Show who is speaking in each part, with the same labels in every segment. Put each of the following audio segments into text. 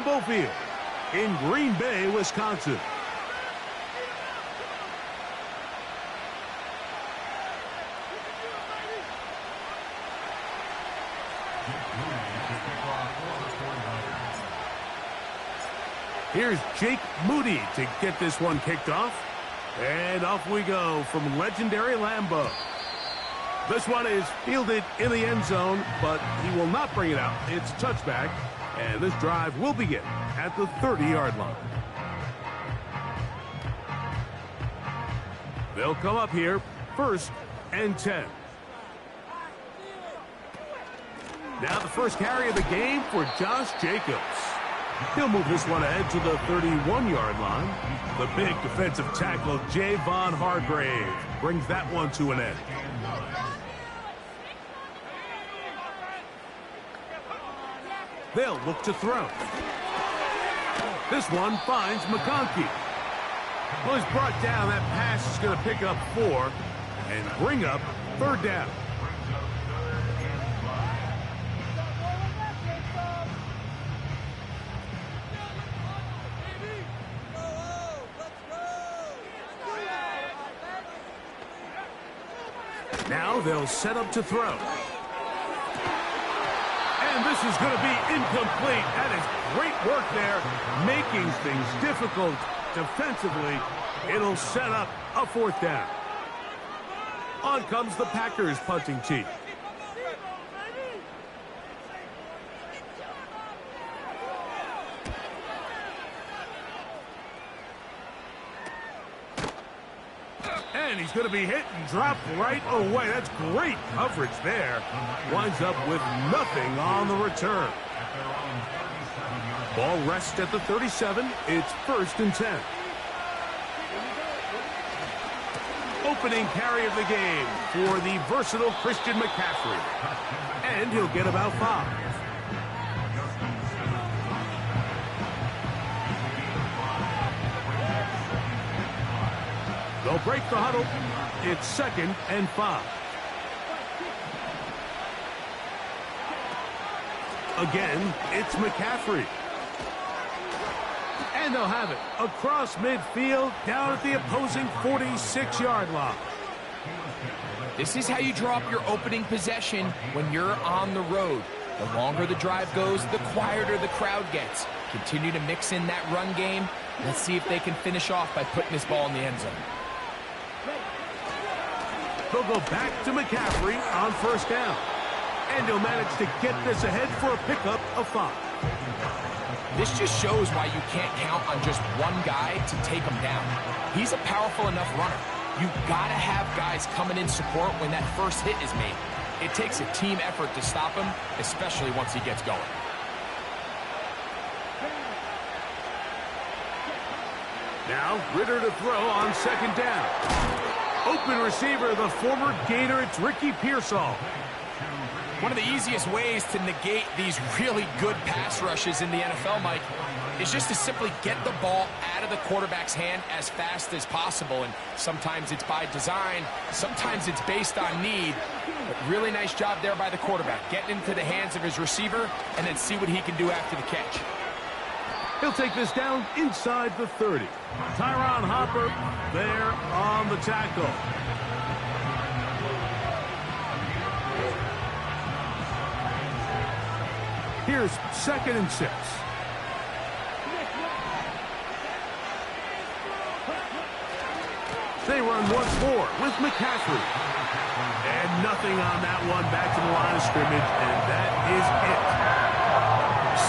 Speaker 1: Lambeau Field in Green Bay, Wisconsin. Here's Jake Moody to get this one kicked off. And off we go from legendary Lambeau. This one is fielded in the end zone, but he will not bring it out. It's touchback, and this drive will begin at the 30-yard line. They'll come up here, 1st and 10. Now the first carry of the game for Josh Jacobs. He'll move this one ahead to the 31-yard line. The big defensive tackle, Javon Hargrave, brings that one to an end. They'll look to throw. This one finds McConkey. Well, he's brought down. That pass is going to pick up 4 and bring up 3rd down. Now they'll set up to throw. And this is going to be incomplete. That is great work there, making things difficult defensively. It'll set up a 4th down. On comes the Packers punting team. And he's going to be hit and dropped right away. That's great coverage there. Winds up with nothing on the return. Ball rests at the 37. It's 1st and 10. Opening carry of the game for the versatile Christian McCaffrey. And he'll get about 5. They'll break the huddle. It's 2nd and 5. Again, it's McCaffrey. And they'll have it across midfield down at the opposing 46-yard line.
Speaker 2: This is how you draw up your opening possession when you're on the road. The longer the drive goes, the quieter the crowd gets. Continue to mix in that run game. Let's see if they can finish off by putting this ball in the end zone.
Speaker 1: They'll go back to McCaffrey on 1st down. And he'll manage to get this ahead for a pickup of 5.
Speaker 2: This just shows why you can't count on just one guy to take him down. He's a powerful enough runner. You've got to have guys coming in support when that first hit is made. It takes a team effort to stop him, especially once he gets going.
Speaker 1: Now, Ritter to throw on 2nd down. Open receiver, the former Gator, it's Ricky Pearsall.
Speaker 2: One of the easiest ways to negate these really good pass rushes in the NFL, Mike, is just to simply get the ball out of the quarterback's hand as fast as possible. And sometimes it's by design, sometimes it's based on need. But really nice job there by the quarterback, getting into the hands of his receiver and then see what he can do after the catch.
Speaker 1: He'll take this down inside the 30. Tyron Hopper there on the tackle. Here's 2nd and 6. They run once more with McCaffrey. And nothing on that one, back to the line of scrimmage, and that is it.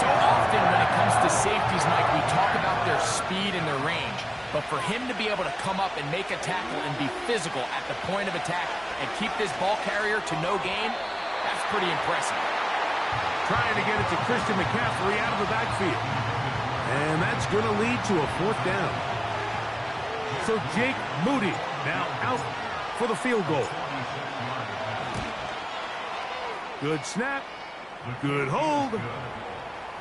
Speaker 2: So often when it comes to safeties, Mike, we talk about their speed and their range. But for him to be able to come up and make a tackle and be physical at the point of attack and keep this ball carrier to no gain, that's pretty impressive.
Speaker 1: Trying to get it to Christian McCaffrey out of the backfield. And that's going to lead to a 4th down. So Jake Moody now out for the field goal. Good snap. Good hold.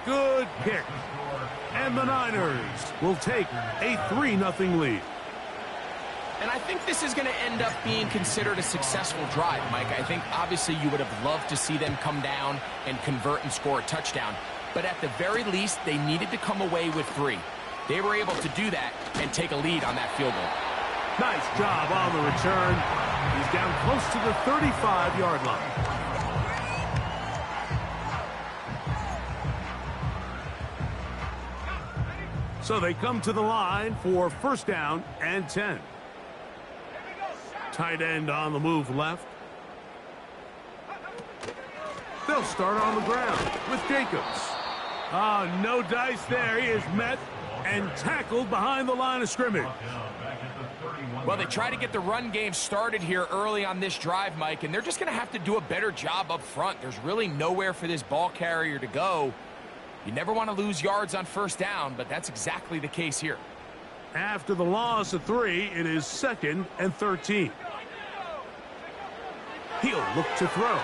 Speaker 1: Good kick. And the Niners will take a 3-0 lead.
Speaker 2: And I think this is going to end up being considered a successful drive, Mike. I think obviously you would have loved to see them come down and convert and score a touchdown. but at the very least, they needed to come away with 3. They were able to do that and take a lead on that field goal.
Speaker 1: Nice job on the return. He's down close to the 35-yard line. So they come to the line for first down and 10. Tight end on the move left. They'll start on the ground with Jacobs. Oh, no dice there. He is met and tackled behind the line of scrimmage.
Speaker 2: Well, they try to get the run game started here early on this drive, Mike, and they're just going to have to do a better job up front. There's really nowhere for this ball carrier to go. You never want to lose yards on first down, but that's exactly the case here.
Speaker 1: After the loss of 3, it is 2nd and 13. He'll look to throw.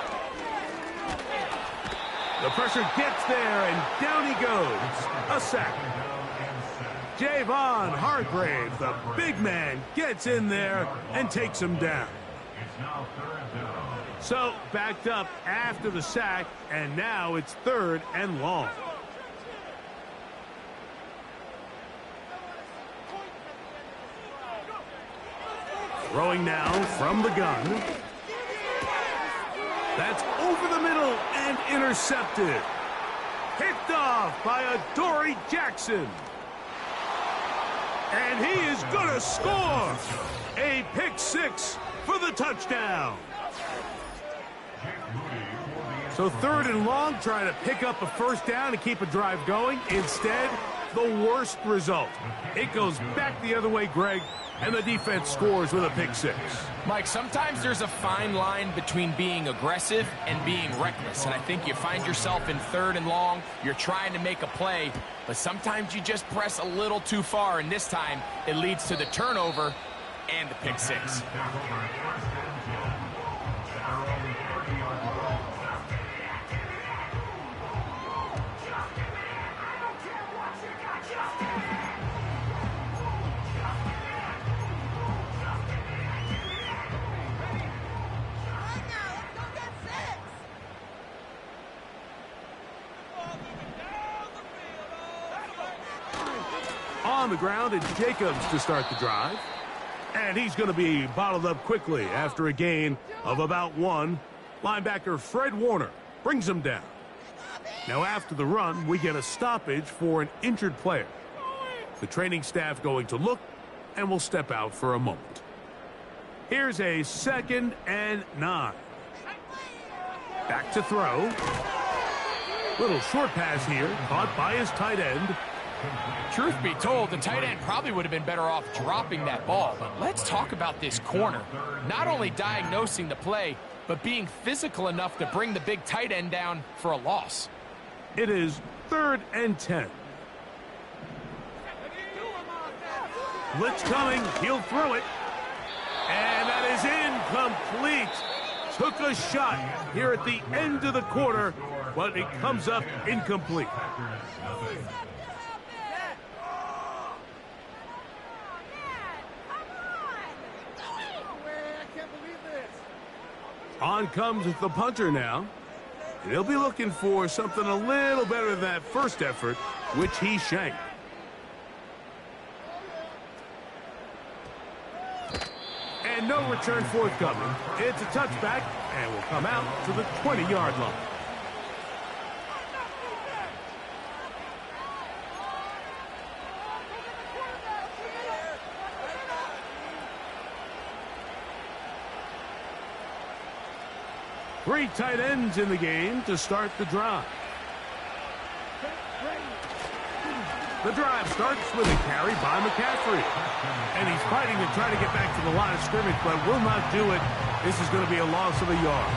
Speaker 1: The pressure gets there, and down he goes. A sack. Javon Hargrave, the big man, gets in there and takes him down. So backed up after the sack, and now it's 3rd and long. Throwing now from the gun. That's over the middle and intercepted. Picked off by Adoree Jackson. And he is going to score. A pick 6 for the touchdown. So 3rd and long, trying to pick up a first down and keep a drive going. Instead, the worst result. It goes back the other way, Greg, and the defense scores with a pick 6.
Speaker 2: Mike, sometimes there's a fine line between being aggressive and being reckless. And I think you find yourself in 3rd and long, you're trying to make a play, but sometimes you just press a little too far, and this time it leads to the turnover and the pick 6.
Speaker 1: On the ground, it's Jacobs to start the drive. And he's going to be bottled up quickly after a gain of about 1. Linebacker Fred Warner brings him down. Now after the run, we get a stoppage for an injured player. The training staff going to look and will step out for a moment. Here's a 2nd and 9. Back to throw. Little short pass here, caught by his tight end.
Speaker 2: Truth be told, the tight end probably would have been better off dropping that ball. But let's talk about this corner. Not only diagnosing the play, but being physical enough to bring the big tight end down for a loss.
Speaker 1: It is 3rd and 10. Blitz coming. He'll throw it. And that is incomplete. Took a shot here at the end of the quarter, but it comes up incomplete. On comes the punter now. And he'll be looking for something a little better than that first effort, which he shanked. And no return forthcoming. It's a touchback and will come out to the 20-yard line. Three tight ends in the game to start the drive. The drive starts with a carry by McCaffrey. And he's fighting to try to get back to the line of scrimmage, but will not do it. This is going to be a loss of a yard.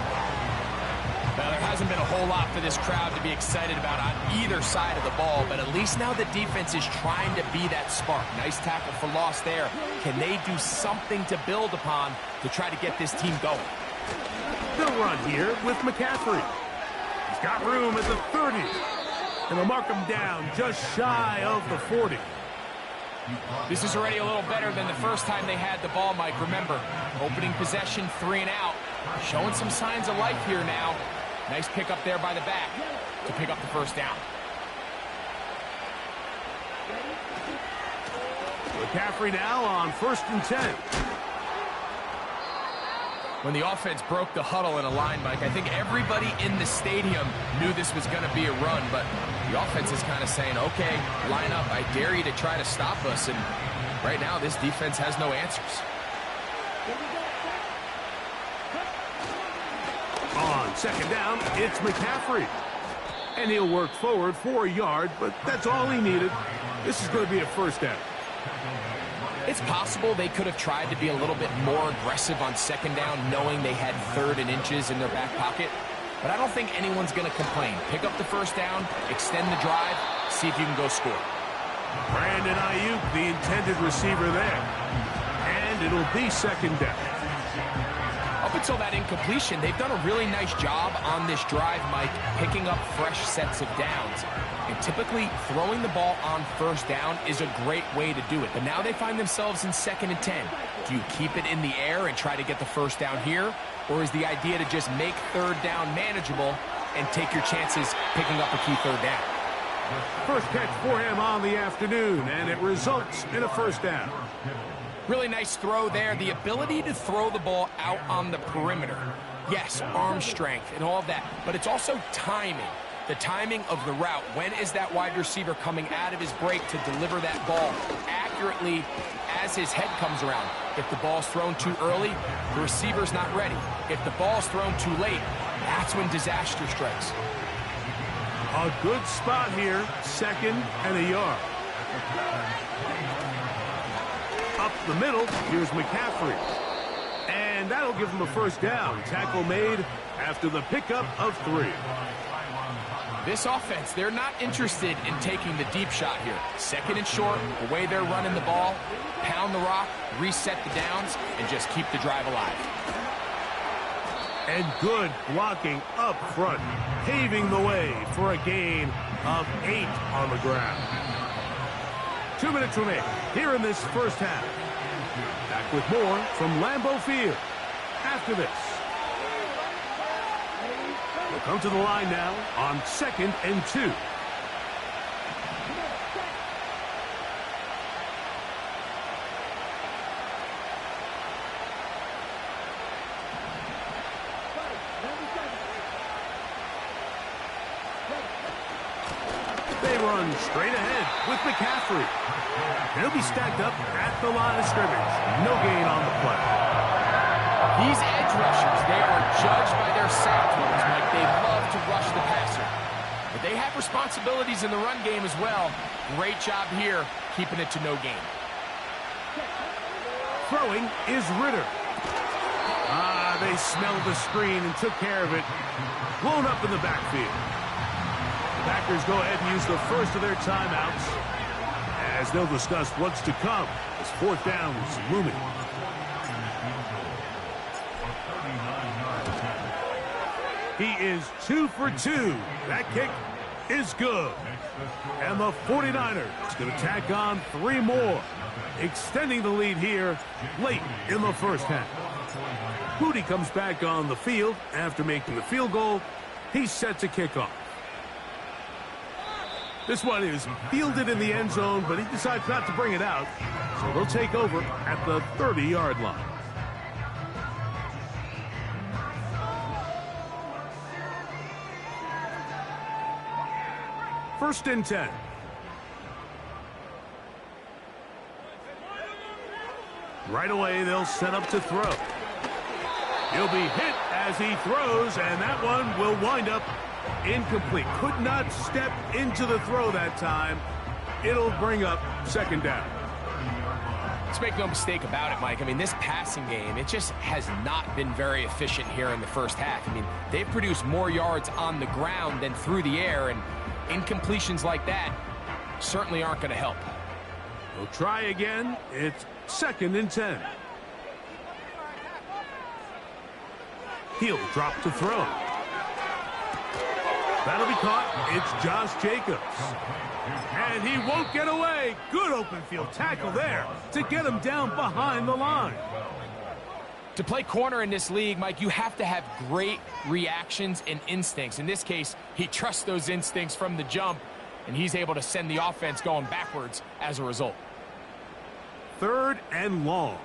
Speaker 2: Well, there hasn't been a whole lot for this crowd to be excited about on either side of the ball, but at least now the defense is trying to be that spark. Nice tackle for loss there. Can they do something to build upon to try to get this team going?
Speaker 1: They'll run here with McCaffrey. He's got room at the 30. And they'll mark him down just shy of the 40.
Speaker 2: This is already a little better than the first time they had the ball, Mike. Remember, opening possession, 3 and out. Showing some signs of life here now. Nice pick up there by the back to pick up the first down.
Speaker 1: McCaffrey now on 1st and 10.
Speaker 2: When the offense broke the huddle in a line, Mike, I think everybody in the stadium knew this was going to be a run, but the offense is kind of saying, okay, line up, I dare you to try to stop us, and right now this defense has no answers.
Speaker 1: On 2nd down, it's McCaffrey. And he'll work forward for a yard, but that's all he needed. This is going to be a 1st down.
Speaker 2: It's possible they could have tried to be a little bit more aggressive on 2nd down, knowing they had 3rd and inches in their back pocket. But I don't think anyone's going to complain. Pick up the 1st down, extend the drive, see if you can go score.
Speaker 1: Brandon Ayuk, the intended receiver there. And it'll be 2nd down.
Speaker 2: Up until that incompletion, they've done a really nice job on this drive, Mike, picking up fresh sets of downs. And typically, throwing the ball on 1st down is a great way to do it. But now they find themselves in 2nd and 10. Do you keep it in the air and try to get the 1st down here? Or is the idea to just make 3rd down manageable and take your chances picking up a key 3rd down?
Speaker 1: First catch for him on the afternoon, and it results in a 1st down.
Speaker 2: Really nice throw there. The ability to throw the ball out on the perimeter. Yes, arm strength and all of that, but it's also timing. The timing of the route. When is that wide receiver coming out of his break to deliver that ball accurately as his head comes around? If the ball's thrown too early, the receiver's not ready. If the ball's thrown too late, that's when disaster strikes.
Speaker 1: A good spot here, 2nd and a yard. Up the middle, here's McCaffrey. And that'll give him a 1st down. Tackle made after the pickup of 3.
Speaker 2: This offense, they're not interested in taking the deep shot here. 2nd and short, the way they're running the ball, pound the rock, reset the downs, and just keep the drive alive.
Speaker 1: And good blocking up front, paving the way for a gain of 8 on the ground. 2 minutes remain here in this 1st half. Back with more from Lambeau Field after this. We'll come to the line now on 2nd and 2. They run straight ahead with McCaffrey. He'll be stacked up at the line of scrimmage. No gain on the play.
Speaker 2: These edge rushers, they are judged by their sack totals, Mike. They love to rush the passer. But they have responsibilities in the run game as well. Great job here, keeping it to no gain.
Speaker 1: Throwing is Ritter. They smelled the screen and took care of it. Blown up in the backfield. The Packers go ahead and use the first of their timeouts as they'll discuss what's to come as 4th down is looming. He is 2 for 2. That kick is good. And the 49ers going to tack on 3 more, extending the lead here late in the 1st half. Moody comes back on the field after making the field goal. He's set to kick off. This one is fielded in the end zone, but he decides not to bring it out. So they'll take over at the 30-yard line. First and 10. Right away, they'll set up to throw. He'll be hit as he throws, and that one will wind up incomplete. Could not step into the throw that time. It'll bring up 2nd down.
Speaker 2: Let's make no mistake about it, Mike. I mean, this passing game, it just has not been very efficient here in the 1st half. I mean, they've produced more yards on the ground than through the air, and incompletions like that certainly aren't going to help.
Speaker 1: We'll try again. It's 2nd and 10. He'll drop to throw. That'll be caught. It's Josh Jacobs. And he won't get away. Good open field tackle there to get him down behind the line.
Speaker 2: To play corner in this league, Mike, you have to have great reactions and instincts. In this case, he trusts those instincts from the jump, and he's able to send the offense going backwards as a result.
Speaker 1: 3rd and long.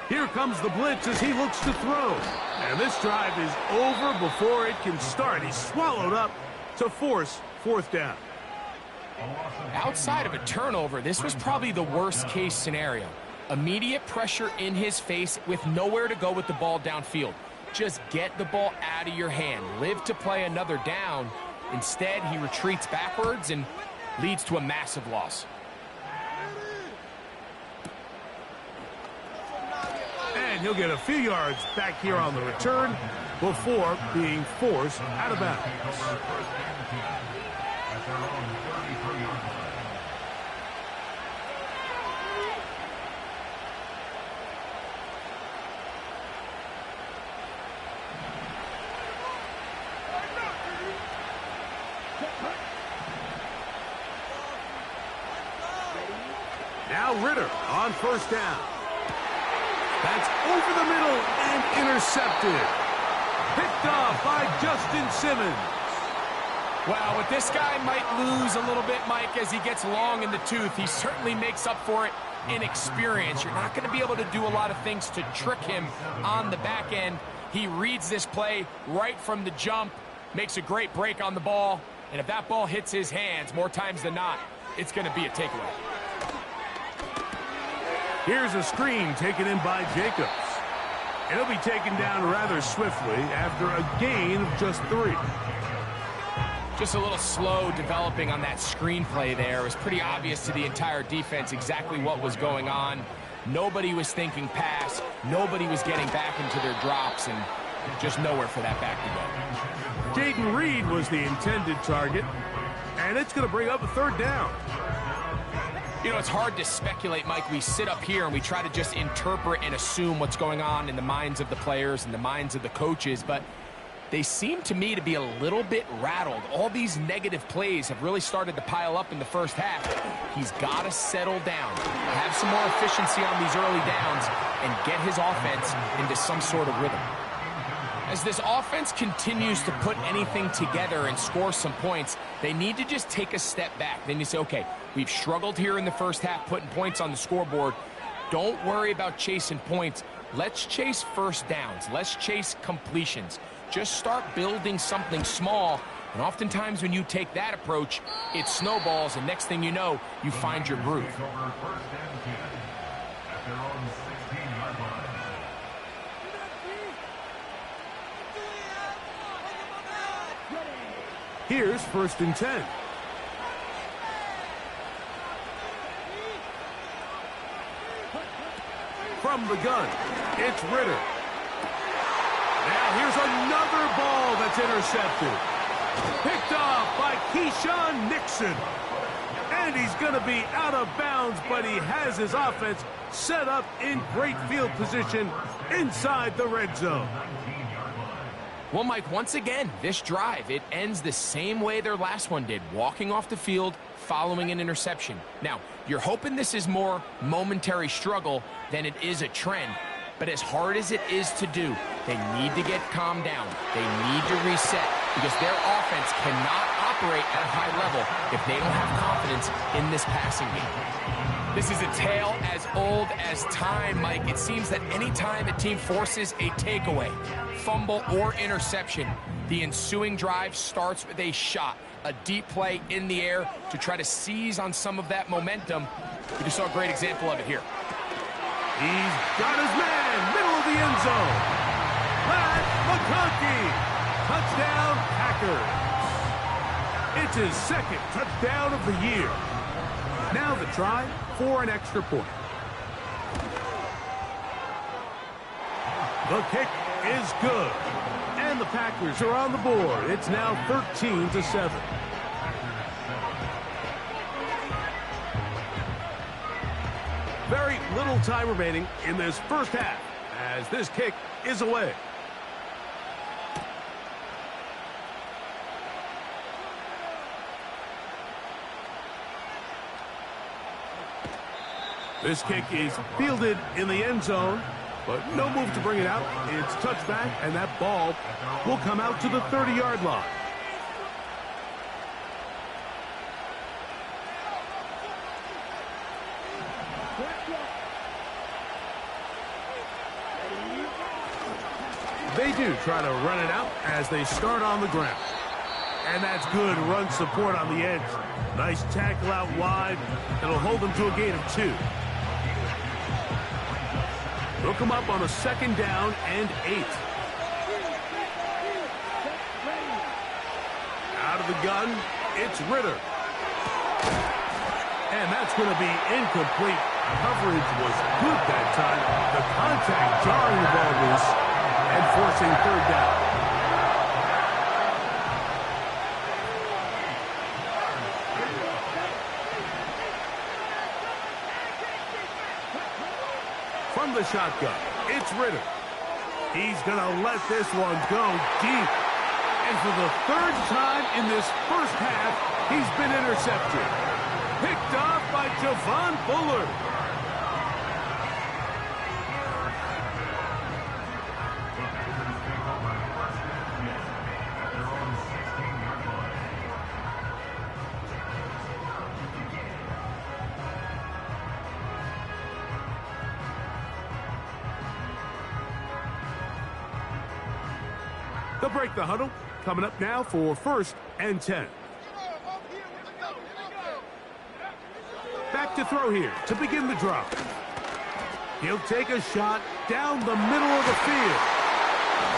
Speaker 1: Here comes the blitz as he looks to throw. And this drive is over before it can start. He's swallowed up to force 4th down.
Speaker 2: Outside of a turnover, this was probably the worst-case scenario. Immediate pressure in his face with nowhere to go with the ball downfield. Just get the ball out of your hand. Live to play another down. Instead, he retreats backwards and leads to a massive loss.
Speaker 1: And he'll get a few yards back here on the return before being forced out of bounds. Now Ritter on 1st down. That's over the middle and intercepted. Picked off by Justin Simmons.
Speaker 2: Well, what this guy might lose a little bit, Mike, as he gets long in the tooth, he certainly makes up for it in experience. You're not going to be able to do a lot of things to trick him on the back end. He reads this play right from the jump, makes a great break on the ball, and if that ball hits his hands more times than not, it's going to be a takeaway.
Speaker 1: Here's a screen taken in by Jacobs. It'll be taken down rather swiftly after a gain of just 3.
Speaker 2: Just a little slow developing on that screenplay there. It was pretty obvious to the entire defense exactly what was going on. Nobody was thinking pass. Nobody was getting back into their drops, and just nowhere for that back to go.
Speaker 1: Jayden Reed was the intended target, and it's going to bring up a 3rd down.
Speaker 2: You know, it's hard to speculate, Mike. We sit up here and we try to just interpret and assume what's going on in the minds of the players and the minds of the coaches, but they seem to me to be a little bit rattled. All these negative plays have really started to pile up in the first half. He's got to settle down, have some more efficiency on these early downs, and get his offense into some sort of rhythm. As this offense continues to put anything together and score some points, they need to just take a step back. Then you say, okay, we've struggled here in the first half putting points on the scoreboard. Don't worry about chasing points. Let's chase 1st downs. Let's chase completions. Just start building something small, and oftentimes when you take that approach, it snowballs, and next thing you know, you find your groove.
Speaker 1: Here's 1st and 10. From the gun, it's Ritter. Now here's another ball that's intercepted. Picked off by Keyshawn Nixon. And he's going to be out of bounds, but he has his offense set up in great field position inside the red zone.
Speaker 2: Well, Mike, once again, this drive, it ends the same way their last one did, walking off the field, following an interception. Now, you're hoping this is more momentary struggle than it is a trend, but as hard as it is to do, they need to get calmed down. They need to reset because their offense cannot operate at a high level if they don't have confidence in this passing game. This is a tale as old as time, Mike. It seems that any time a team forces a takeaway, fumble, or interception, the ensuing drive starts with a shot, a deep play in the air to try to seize on some of that momentum. We just saw a great example of it here.
Speaker 1: He's got his man, middle of the end zone. Matt McConkey, touchdown Packers. It's his 2nd touchdown of the year. Now the try for an extra point. The kick is good. And the Packers are on the board. It's now 13-7. Very little time remaining in this first half as this kick is away. This kick is fielded in the end zone, but no move to bring it out. It's touchback, and that ball will come out to the 30-yard line. They do try to run it out as they start on the ground. And that's good run support on the edge. Nice tackle out wide. It'll hold them to a gain of 2. They'll come up on a 2nd down and 8. Out of the gun, it's Ritter. And that's going to be incomplete. Coverage was good that time. The contact jarring the ball loose and forcing 3rd down. From the shotgun, it's Ritter. He's going to let this one go deep. And for the 3rd time in this first half, he's been intercepted. Picked off by Javon Bullard. They'll break the huddle. Coming up now for 1st and 10. Back to throw here to begin the drive. He'll take a shot down the middle of the field.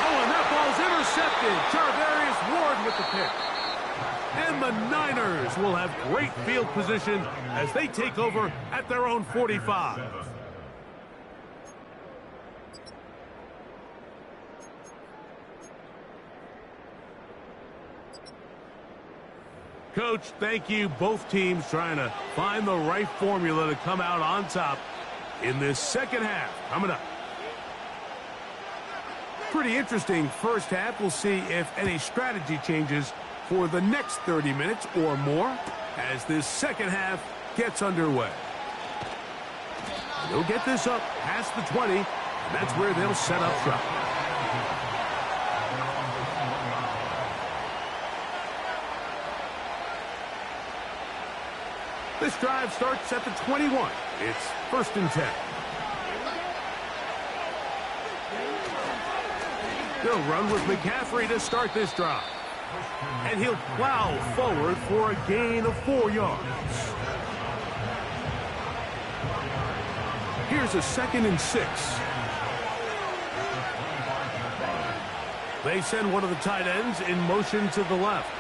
Speaker 1: Oh, and that ball's intercepted. Charvarius Ward with the pick. And the Niners will have great field position as they take over at their own 45. Coach, thank you. Both teams trying to find the right formula to come out on top in this second half. Coming up. Pretty interesting first half. We'll see if any strategy changes for the next 30 minutes or more as this second half gets underway. They'll get this up past the 20, and that's where they'll set up shop. This drive starts at the 21. It's 1st and 10. They'll run with McCaffrey to start this drive. And he'll plow forward for a gain of 4 yards. Here's a 2nd and 6. They send one of the tight ends in motion to the left.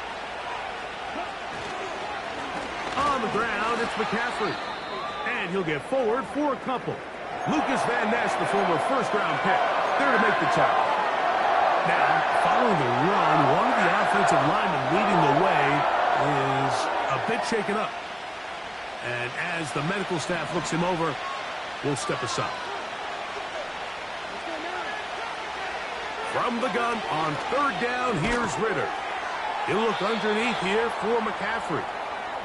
Speaker 1: On the ground, it's McCaffrey. And he'll get forward for a couple. Lucas Van Ness, the former first-round pick, there to make the tackle. Now, following the run, one of the offensive linemen leading the way is a bit shaken up. And as the medical staff looks him over, we'll step aside. From the gun on 3rd down, here's Ritter. He'll look underneath here for McCaffrey.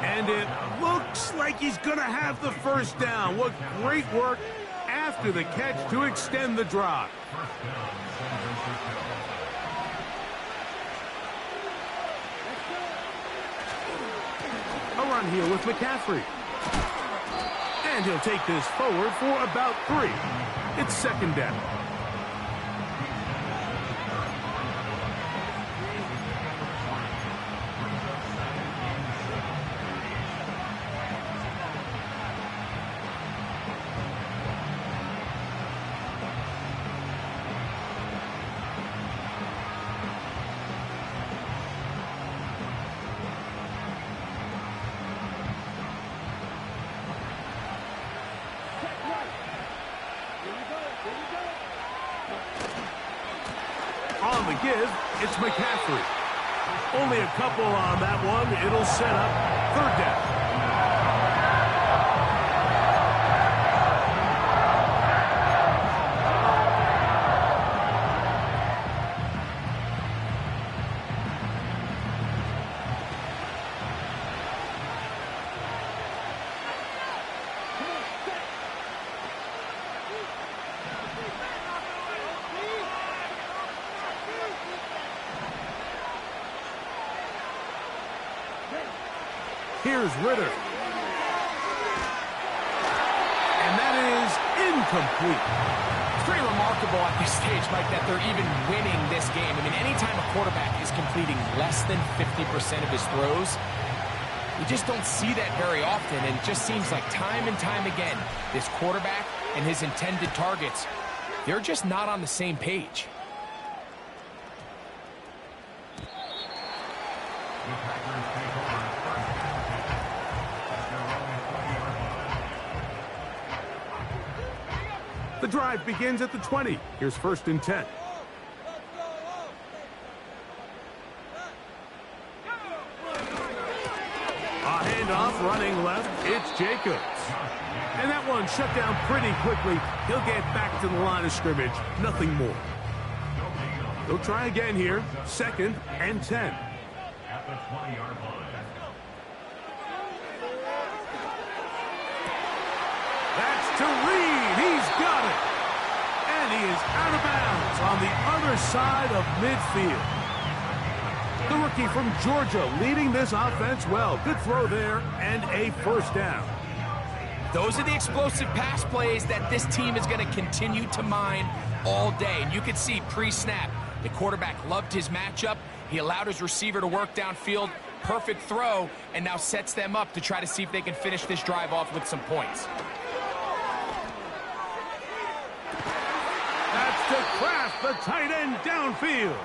Speaker 1: And it looks like he's going to have the first down. What great work after the catch to extend the drive. A run here with McCaffrey. And he'll take this forward for about 3. It's 2nd down. On the give, it's McCaffrey. Only a couple on that one. It'll set up 3rd down. Here's Ritter. And that is incomplete.
Speaker 2: It's pretty remarkable at this stage, Mike, that they're even winning this game. I mean, anytime a quarterback is completing less than 50% of his throws, you just don't see that very often, and it just seems like time and time again, this quarterback and his intended targets, they're just not on the same page.
Speaker 1: The drive begins at the 20. Here's 1st and 10. A handoff running left. It's Jacobs. And that one shut down pretty quickly. He'll get back to the line of scrimmage. Nothing more. They'll try again here. 2nd and 10.
Speaker 3: At the 20-yard line.
Speaker 1: That's to Reed. He's got it. And he is out of bounds on the other side of midfield. The rookie from Georgia leading this offense well. Good throw there and a 1st down.
Speaker 2: Those are the explosive pass plays that this team is going to continue to mine all day. And you can see pre-snap, the quarterback loved his matchup. He allowed his receiver to work downfield. Perfect throw, and now sets them up to try to see if they can finish this drive off with some points.
Speaker 1: That's to Kraft, the tight end downfield.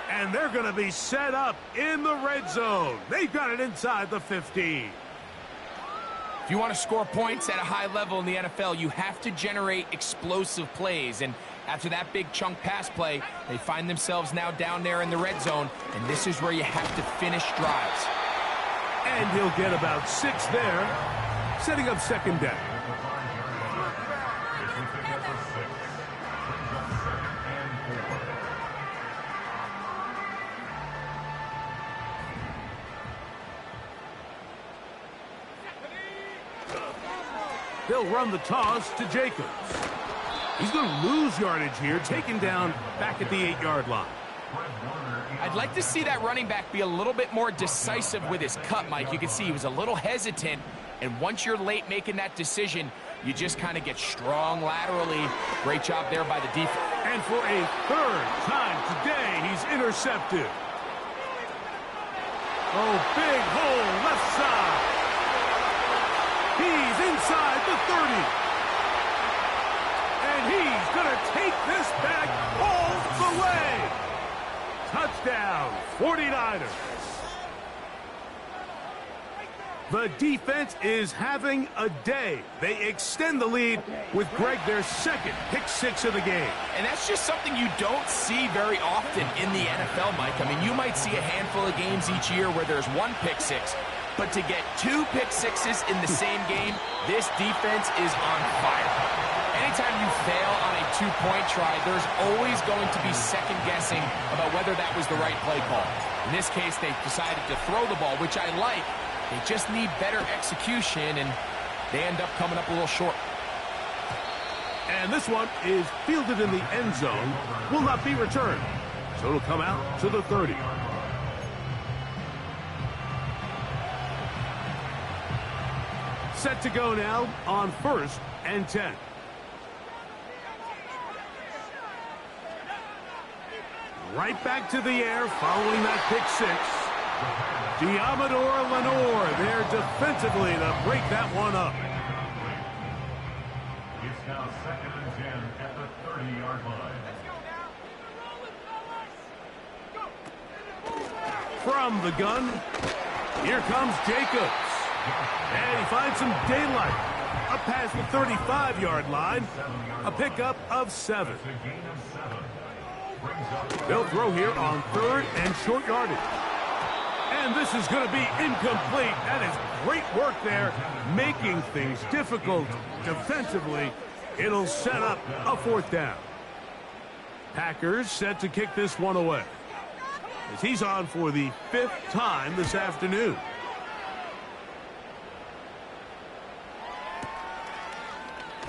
Speaker 1: And they're going to be set up in the red zone. They've got it inside the 15.
Speaker 2: If you want to score points at a high level in the NFL, you have to generate explosive plays. And after that big chunk pass play, they find themselves now down there in the red zone. And this is where you have to finish drives.
Speaker 1: And he'll get about 6 there, setting up 2nd down. They'll run the toss to Jacobs. He's going to lose yardage here, taken down back at the 8-yard line.
Speaker 2: I'd like to see that running back be a little bit more decisive with his cut, Mike. You can see he was a little hesitant, and once you're late making that decision, you just kind of get strong laterally. Great job there by the defense.
Speaker 1: And for a 3rd time today, he's intercepted. Oh, big hole left side. He's inside the 30. And he's going to take this back all the way. Touchdown, 49ers. The defense is having a day. They extend the lead with Greg, their 2nd pick-6 of the game.
Speaker 2: And that's just something you don't see very often in the NFL, Mike. I mean, you might see a handful of games each year where there's 1 pick-6. But to get 2 pick-6s in the same game, this defense is on fire. Anytime you fail on a 2-point try, there's always going to be second-guessing about whether that was the right play call. In this case, they decided to throw the ball, which I like. They just need better execution, and they end up coming up a little short.
Speaker 1: And this one is fielded in the end zone, will not be returned. So it'll come out to the 30. Set to go now on 1st and 10. Right back to the air following that pick-6. Diamador Lenore there defensively to break that one up.
Speaker 3: It's now 2nd and 10 at the 30-yard line.
Speaker 1: From the gun, here comes Jacobs. And he finds some daylight. Up past the 35-yard line. A pickup of 7. They'll throw here on 3rd and short yardage. And this is going to be incomplete. That is great work there, making things difficult defensively. It'll set up a 4th down. Packers set to kick this one away, as he's on for the 5th time this afternoon.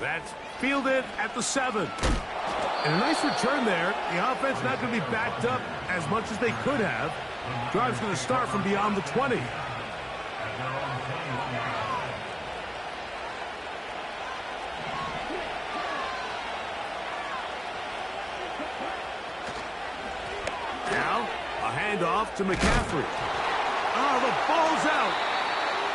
Speaker 1: That's fielded at the 7. And a nice return there. The offense not going to be backed up as much as they could have. Drive's going to start from beyond the 20. handoff to McCaffrey. Oh, the ball's out.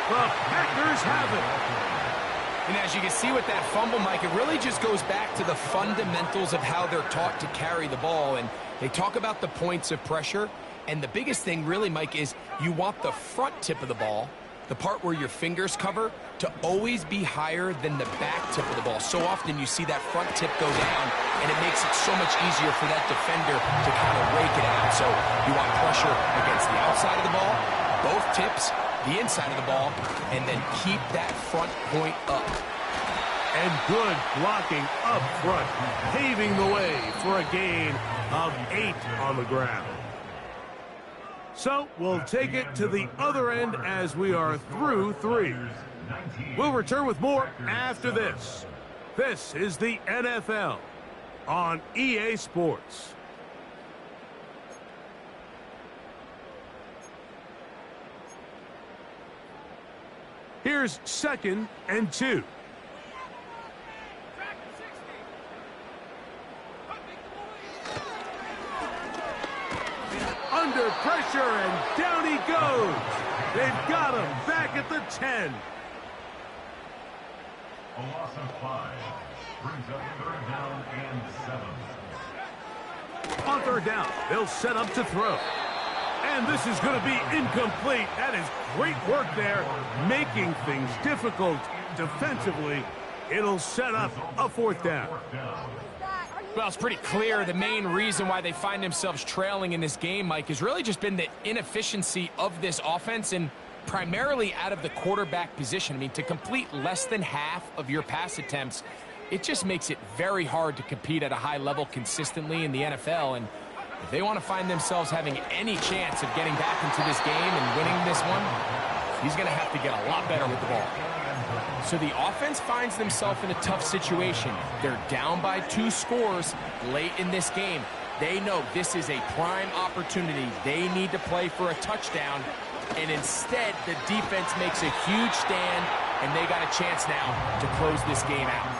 Speaker 1: The Packers have it.
Speaker 2: And as you can see with that fumble, Mike, it really just goes back to the fundamentals of how they're taught to carry the ball. And they talk about the points of pressure. And the biggest thing really, Mike, is you want the front tip of the ball, the part where your fingers cover, to always be higher than the back tip of the ball. So often you see that front tip go down, and it makes it so much easier for that defender to kind of rake it out. So you want pressure against the outside of the ball, both tips, the inside of the ball, and then keep that front point up.
Speaker 1: And good blocking up front, paving the way for a gain of 8 on the ground. So we'll take it to the other end as we are through 3. We'll return with more after this. This is the NFL on EA Sports. Here's 2nd and 2. Under pressure, and down he goes. They've got him back at the 10.
Speaker 3: A loss of 5 brings up 3rd down and 7.
Speaker 1: On 3rd down, they'll set up to throw. And this is going to be incomplete. That is great work there, making things difficult defensively. It'll set up a 4th down.
Speaker 2: Well, it's pretty clear the main reason why they find themselves trailing in this game, Mike, has really just been the inefficiency of this offense and primarily out of the quarterback position. I mean, to complete less than half of your pass attempts, it just makes it very hard to compete at a high level consistently in the NFL. And if they want to find themselves having any chance of getting back into this game and winning this one, he's going to have to get a lot better with the ball. So the offense finds themselves in a tough situation. They're down by 2 scores late in this game. They know this is a prime opportunity. They need to play for a touchdown. And instead, the defense makes a huge stand, and they got a chance now to close this game out.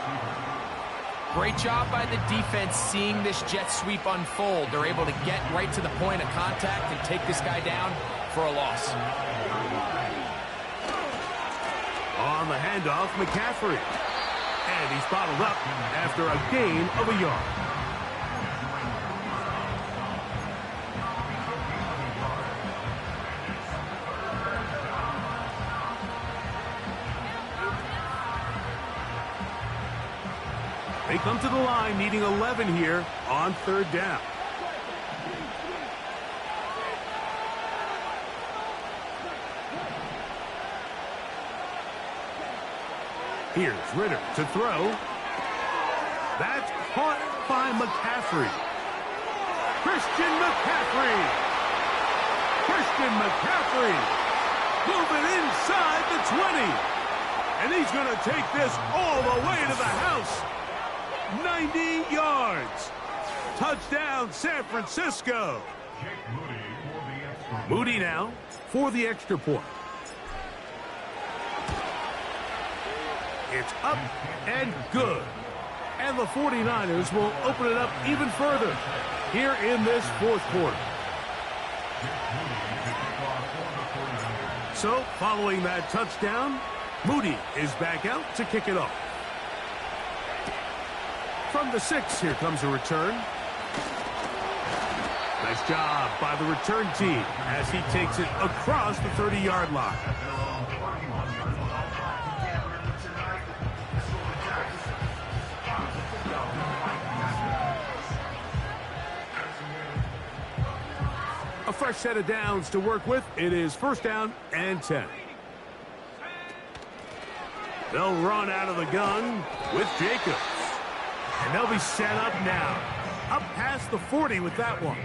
Speaker 2: Great job by the defense seeing this jet sweep unfold. They're able to get right to the point of contact and take this guy down for a loss.
Speaker 1: On the handoff, McCaffrey. And he's bottled up after a gain of a yard. They come to the line needing 11 here on 3rd down. Here's Ritter to throw. That's caught by McCaffrey. Christian McCaffrey. Christian McCaffrey moving inside the 20. And he's going to take this all the way to the house. 90 yards. Touchdown, San Francisco. Moody now for the extra point. It's up and good. And the 49ers will open it up even further here in this 4th quarter. So, following that touchdown, Moody is back out to kick it off. From the 6, here comes a return. Nice job by the return team as he takes it across the 30-yard line. A fresh set of downs to work with. It is 1st down and 10. They'll run out of the gun with Jacobs. And they'll be set up now. Up past the 40 with that one.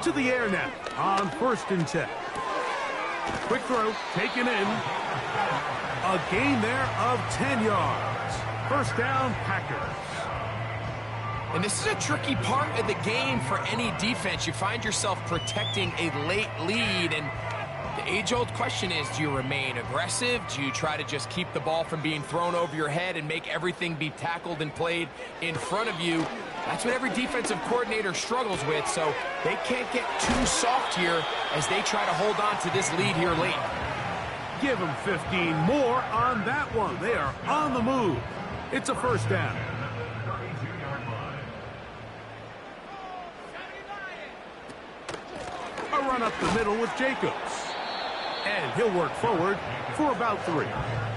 Speaker 1: To the air now on 1st and 10. Quick throw taken in. A gain there of 10 yards. 1st down, Packers.
Speaker 2: And this is a tricky part of the game for any defense. You find yourself protecting a late lead, and The age-old question is, do you remain aggressive? Do you try to just keep the ball from being thrown over your head and make everything be tackled and played in front of you? That's what every defensive coordinator struggles with, so they can't get too soft here as they try to hold on to this lead here late.
Speaker 1: Give them 15 more on that one. They are on the move. It's a first down. A run up the middle with Jacobs. And he'll work forward for about 3.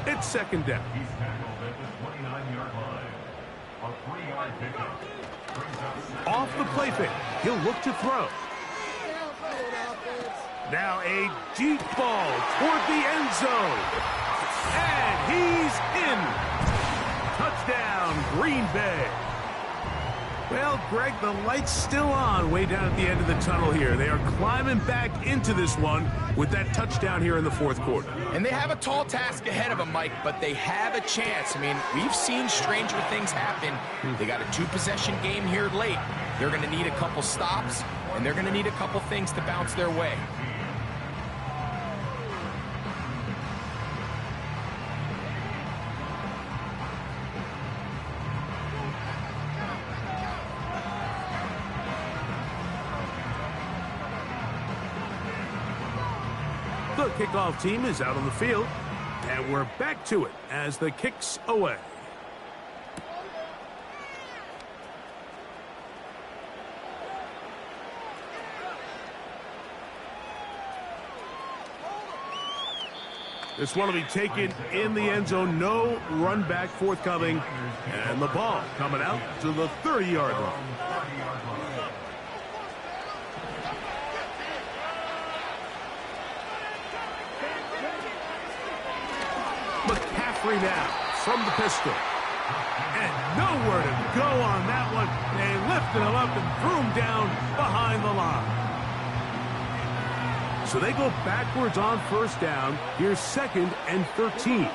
Speaker 1: It's second down.
Speaker 3: He's tackled at the 29-yard line. A 3-yard pickup.
Speaker 1: Off the play fake, he'll look to throw. Now a deep ball toward the end zone. And he's in. Touchdown, Green Bay. Well, Greg, the light's still on way down at the end of the tunnel here. They are climbing back into this one with that touchdown here in the fourth quarter.
Speaker 2: And they have a tall task ahead of them, Mike, but they have a chance. I mean, we've seen stranger things happen. They got a 2-possession game here late. They're going to need a couple stops, and they're going to need a couple things to bounce their way.
Speaker 1: The kickoff team is out on the field, and we're back to it as the kick's away. This one will be taken in the end zone. No run back forthcoming, and the ball coming out to the 30-yard line. McCaffrey now from the pistol. And nowhere to go on that one. They lifted him up and threw him down behind the line. So they go backwards on first down. Here's 2nd and 13.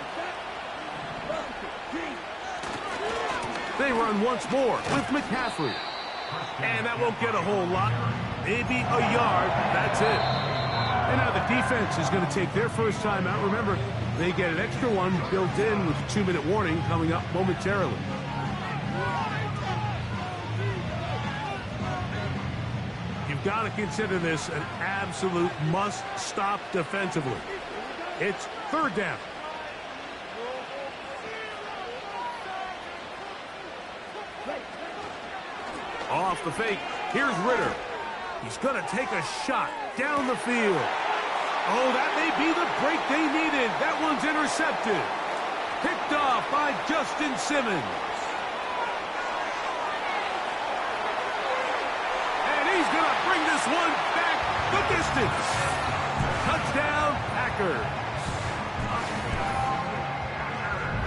Speaker 1: They run once more with McCaffrey. And that won't get a whole lot. Maybe a yard. That's it. And now the defense is going to take their first time out. Remember, they get an extra one built in with a 2-minute warning coming up momentarily. You've got to consider this an absolute must-stop defensively. It's 3rd down. Off the fake, here's Ritter. He's going to take a shot down the field. Oh, that may be the break they needed. That one's intercepted. Picked off by Justin Simmons. And he's going to bring this one back the distance. Touchdown, Packers.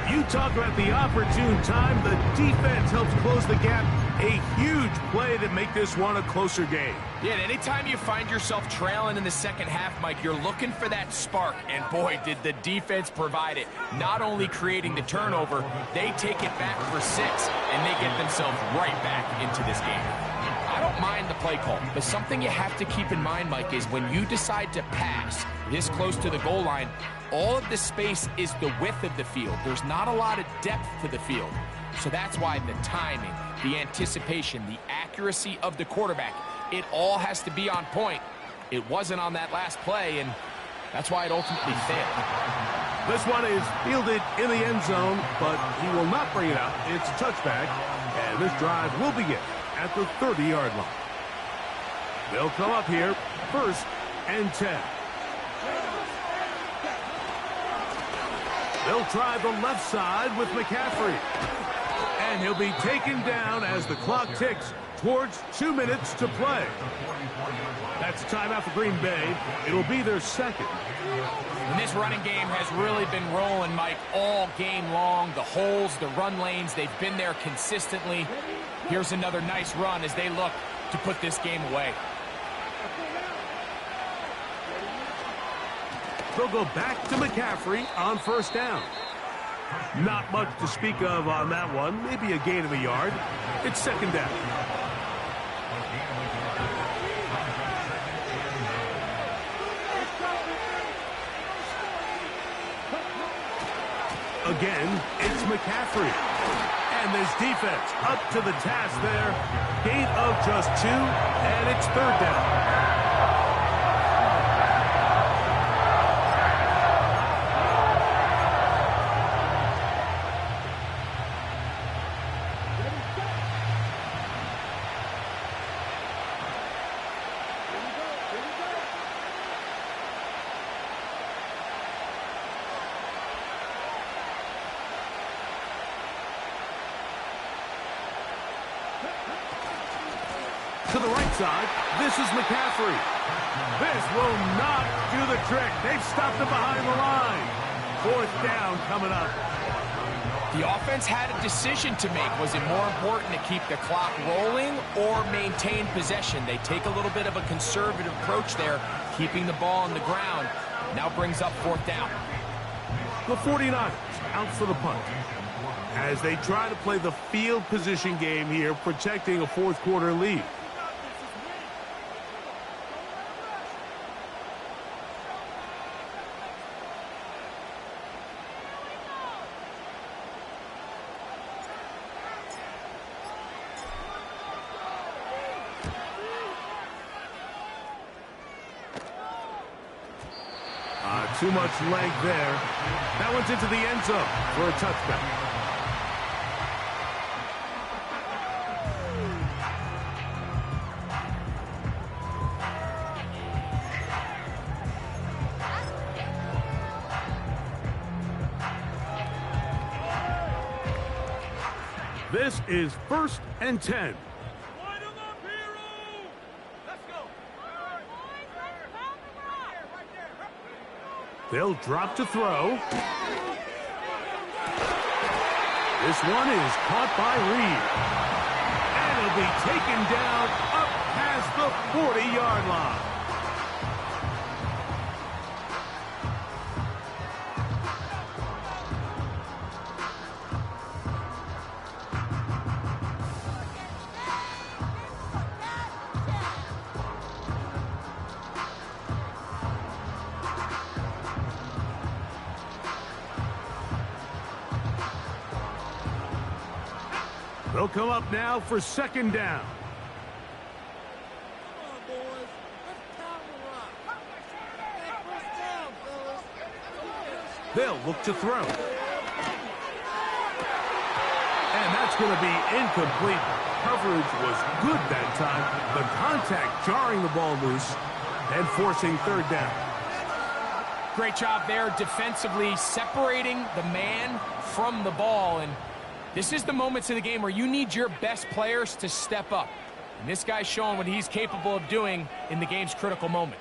Speaker 1: You talk about the opportune time. The defense helps close the gap. A huge play to make this one a closer game.
Speaker 2: Yeah, and anytime you find yourself trailing in the second half, Mike, you're looking for that spark. And boy, did the defense provide it. Not only creating the turnover, they take it back for 6, and they get themselves right back into this game. I don't mind the play call, but something you have to keep in mind, Mike, is when you decide to pass this close to the goal line, all of the space is the width of the field. There's not a lot of depth to the field. So that's why the timing, the anticipation, the accuracy of the quarterback, it all has to be on point. It wasn't on that last play, and that's why it ultimately failed.
Speaker 1: This one is fielded in the end zone, but he will not bring it out. It's a touchback, and this drive will begin at the 30-yard line. They'll come up here, 1st and 10. They'll try the left side with McCaffrey. And he'll be taken down as the clock ticks towards 2 minutes to play. That's a timeout for Green Bay. It'll be their 2nd.
Speaker 2: And this running game has really been rolling, Mike, all game long. The holes, the run lanes, they've been there consistently. Here's another nice run as they look to put this game away.
Speaker 1: They'll go back to McCaffrey on first down. Not much to speak of on that one. Maybe a gain of a yard. It's 2nd down. Again, it's McCaffrey. And this defense up to the task there. Gain of just 2, and it's third down. To the right side, this is McCaffrey. This will not do the trick. They've stopped him behind the line. Fourth down coming up.
Speaker 2: The offense had a decision to make. Was it more important to keep the clock rolling or maintain possession? They take a little bit of a conservative approach there, keeping the ball on the ground. Now brings up fourth down.
Speaker 1: The 49ers out for the punt as they try to play the field position game here, protecting a fourth quarter lead. Too much leg there. That one's into the end zone for a touchback. This is 1st and 10. They'll drop to throw. This one is caught by Reed. And it'll be taken down up past the 40-yard line. They'll come up now for second down. They'll look to throw. And that's going to be incomplete. Coverage was good that time. The contact jarring the ball loose and forcing third down.
Speaker 2: Great job there defensively, separating the man from the ball. And this is the moments of the game where you need your best players to step up. And this guy's showing what he's capable of doing in the game's critical moment.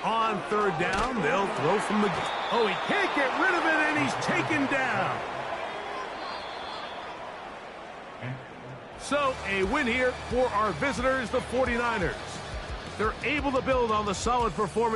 Speaker 1: On third down, they'll throw from the... Oh, he can't get rid of it, and he's taken down. So, a win here for our visitors, the 49ers. They're able to build on the solid performance